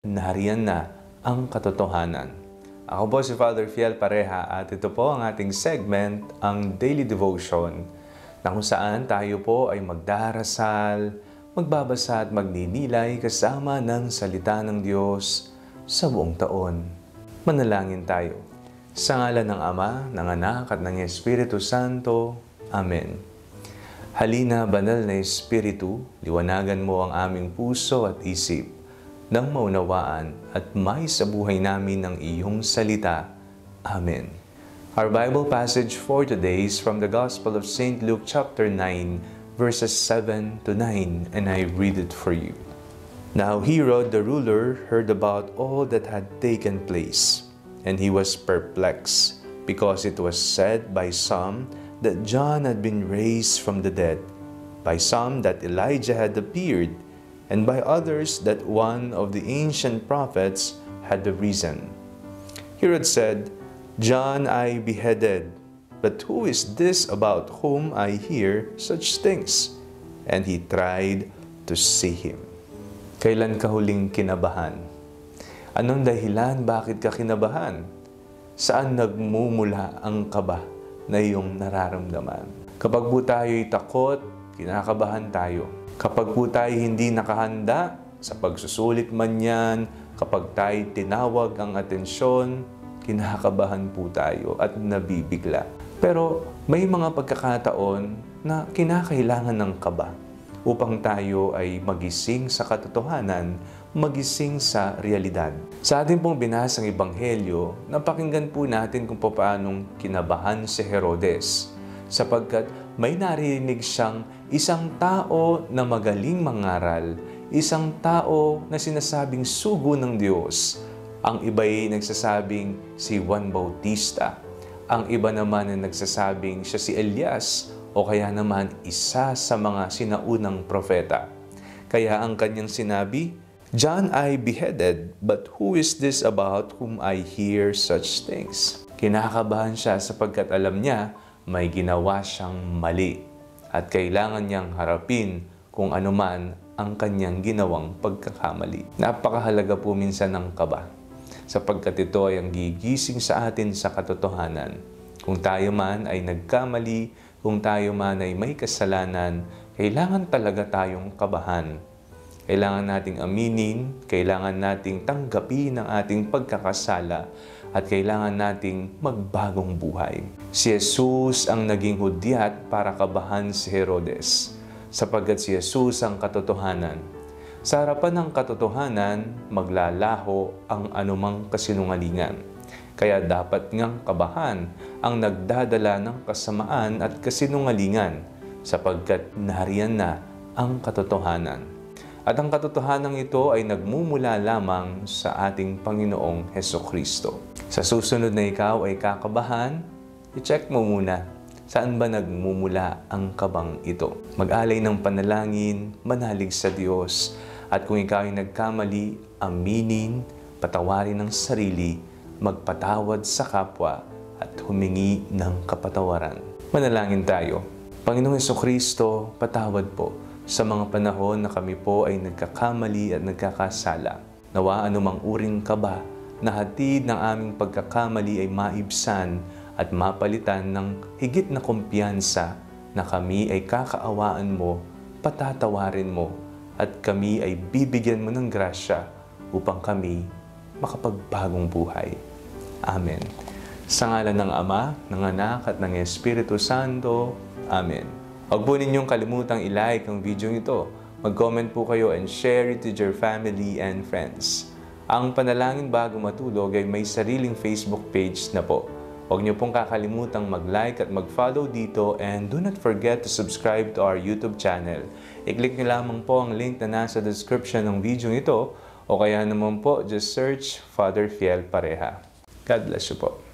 Nariyan na ang katotohanan. Ako po si Father Fiel Pareha at ito po ang ating segment, ang Daily Devotion, na kung saan tayo po ay magdarasal, magbabasa at magninilay kasama ng salita ng Diyos sa buong taon. Manalangin tayo. Sa ngalan ng Ama, ng Anak at ng Espiritu Santo. Amen. Halina, Banal na Espiritu, liwanagan mo ang aming puso at isip nang maunawaan at may sa buhay namin ng iyong salita. Amen. Our Bible passage for today is from the Gospel of St. Luke chapter 9, verses 7 to 9, and I read it for you. Now Herod the ruler heard about all that had taken place, and he was perplexed, because it was said by some that John had been raised from the dead, by some that Elijah had appeared, and by others that one of the ancient prophets had arisen. Herod said, John I beheaded, but who is this about whom I hear such things? And he tried to see him. Kailan ka huling kinabahan? Anong dahilan bakit ka kinabahan? Saan nagmumula ang kaba na iyong nararamdaman? Kapag po tayo'y takot, kinakabahan tayo. Kapag po tayo hindi nakahanda sa pagsusulit man yan, kapag tayo tinawag ang atensyon, kinakabahan po tayo at nabibigla. Pero may mga pagkakataon na kinakailangan ng kaba upang tayo ay magising sa katotohanan, magising sa realidad. Sa ating pong binasang Ebanghelyo, napakinggan po natin kung paanong kinabahan si Herodes, sapagkat may narinig siyang isang tao na magaling mangaral, isang tao na sinasabing sugo ng Diyos. Ang iba ay nagsasabing si Juan Bautista. Ang iba naman ay nagsasabing siya si Elias o kaya naman isa sa mga sinaunang propeta. Kaya ang kanyang sinabi, John I beheaded, but who is this about whom I hear such things? Kinakabahan siya sapagkat alam niya may ginawa siyang mali at kailangan niyang harapin kung ano man ang kanyang ginawang pagkakamali. Napakahalaga po minsan ng kaba sapagkat ito ay ang gigising sa atin sa katotohanan. Kung tayo man ay nagkamali, kung tayo man ay may kasalanan, kailangan talaga tayong kabahan. Kailangan nating aminin, kailangan nating tanggapin ang ating pagkakasala, at kailangan nating magbagong buhay. Si Jesus ang naging hudyat para kabahan si Herodes, sapagkat si Jesus ang katotohanan. Sa harapan ng katotohanan, maglalaho ang anumang kasinungalingan. Kaya dapat ngang kabahan ang nagdadala ng kasamaan at kasinungalingan, sapagkat nariyan na ang katotohanan. At ang katotohanan ito ay nagmumula lamang sa ating Panginoong Hesukristo. Sa susunod na ikaw ay kakabahan, i-check mo muna saan ba nagmumula ang kabang ito. Mag-alay ng panalangin, manalig sa Diyos, at kung ikaw ay nagkamali, aminin, patawarin ang sarili, magpatawad sa kapwa, at humingi ng kapatawaran. Manalangin tayo. Panginoong Hesukristo, patawad po sa mga panahon na kami po ay nagkakamali at nagkakasala. Nawa anumang uring kaba na hatid ng aming pagkakamali ay maibsan at mapalitan ng higit na kumpiyansa na kami ay kakaawaan mo, patatawarin mo, at kami ay bibigyan mo ng grasya upang kami makapagbagong buhay. Amen. Sa ngalan ng Ama, ng Anak at ng Espiritu Santo. Amen. Huwag po ninyong kalimutang i-like ang video ito. Mag-comment po kayo and share it to your family and friends. Ang Panalangin Bago Matulog ay may sariling Facebook page na po. Huwag niyo pong kakalimutang mag-like at mag-follow dito, and do not forget to subscribe to our YouTube channel. I-click niyo lamang po ang link na nasa description ng video ito, o kaya naman po just search Father Fiel Pareha. God bless you po.